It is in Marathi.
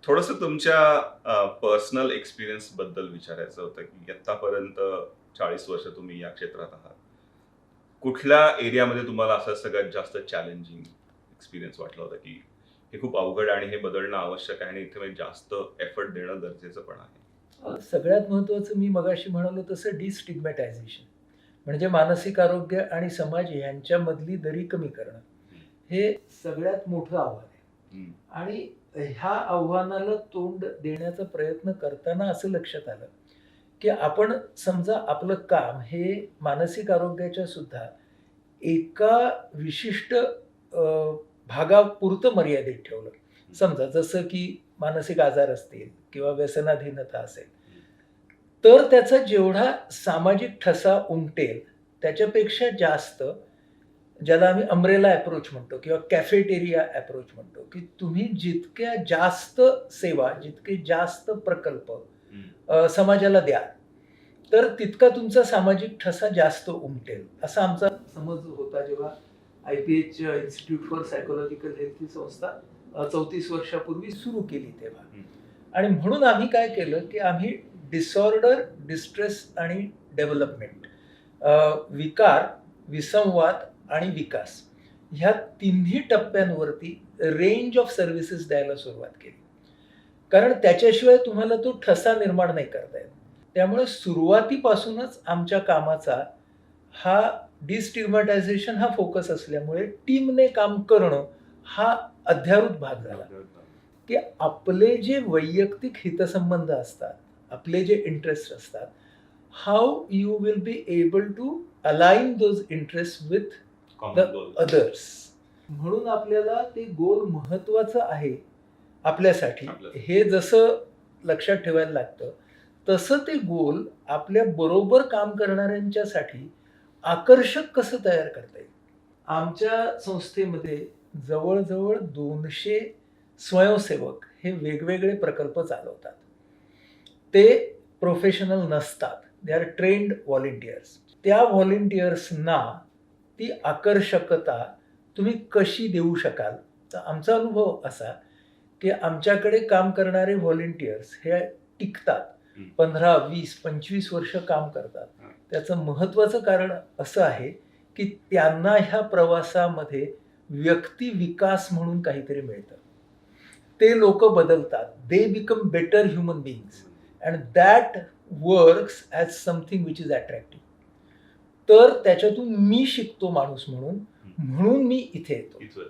थोडंसं तुमच्या पर्सनल एक्सपिरियन्स बद्दल विचारायचं होतं, की आत्तापर्यंत 40 वर्ष तुम्ही या क्षेत्रात आहात. कुठल्या एरियामध्ये तुम्हाला असं सगळ्यात जास्त चॅलेंजिंग एक्सपिरियन्स वाटला होता, की हे खूप अवघड आणि हे बदलणं आवश्यक आहे आणि इथे म्हणजे जास्त एफर्ट देणं गरजेचं पण आहे? सगळ्यात महत्त्वाचं मी मगाशी म्हणालो तसं डिस्टिग्मॅटायझेशन म्हणजे मानसिक आरोग्य आणि समाज यांच्यामधली दरी कमी करणं. हं, हे सगळ्यात मोठं आव्हान आहे. हं, आणि ह्या आव्हानाला तोंड देण्याचा प्रयत्न करताना असं लक्षात आलं, की आपण समजा आपलं काम हे मानसिक आरोग्याच्या सुद्धा एका विशिष्ट भागापुरतं मर्यादित ठेवलं. समजा जसं की मानसिक आजार असतील किंवा व्यसनाधीनता असेल, हं. तर त्याचा जेवढा सामाजिक ठसा उमटेल, त्याच्यापेक्षा जास्त ज्याला आम्ही अम्ब्रेला अप्रोच म्हणतो किंवा कॅफेटेरिया अप्रोच म्हणतो, की तुम्ही जितक्या जास्त सेवा, जितके जास्त प्रकल्प हं. समाजाला द्याल, तर तितका तुमचा सामाजिक ठसा जास्त उमटेल. असा आमचा समज होता जेव्हा IPH institute for psychological health ही संस्था 34 वर्षापूर्वी सुरू केली तेव्हा. हं. आणि म्हणून आम्ही काय केलं, की आम्ही डिसऑर्डर, डिस्ट्रेस आणि डेव्हलपमेंट विकार, विसंवाद आणि विकास ह्या तिन्ही टप्प्यांवरती रेंज ऑफ सर्व्हिसेस द्यायला सुरुवात केली. कारण त्याच्याशिवाय तुम्हाला तो ठसा निर्माण नाही करता येत. त्यामुळे सुरुवातीपासूनच आमच्या कामाचा हा डिस्टिग्मॅटायझेशन हा फोकस असल्यामुळे टीमने काम करणं हा अध्यारूत भाग झाला. की आपले जे वैयक्तिक हितसंबंध असतात, आपले जे इंटरेस्ट असतात, how you will be able to align those interest with the common goal. Others. म्हणून आपल्याला ते गोल महत्वाचं आहे आपल्यासाठी. आपल्यासाठी. हे जसं लक्षात ठेवायला लागतं, तसं ते गोल आपल्या बरोबर काम करणाऱ्यांच्यासाठी आकर्षक कसं तयार करता येईल. आमच्या संस्थेमध्ये जवळ-जवळ 200 स्वयंसेवक हे वेगवेगळे प्रकल्प चालवतात. ते प्रोफेशनल नसतात. They are trained volunteers. त्या व्हॉलंटिअर्सना ती आकर्षकता तुम्ही कशी देऊ शकाल? तर आमचा अनुभव असा, की आमच्याकडे काम करणारे व्हॉलंटिअर्स हे टिकतात. हं. 15, 20, 25 वर्ष काम करतात. हां. त्याचं महत्त्वाचं कारण असं आहे, की त्यांना ह्या प्रवासामध्ये व्यक्ती विकास म्हणून काहीतरी मिळतं. ते लोकं बदलतात. They become better human beings and that works as something which is attractive. तर त्याच्यातून मी शिकतो माणूस म्हणून, हं. म्हणून मी इथे येतो. इथं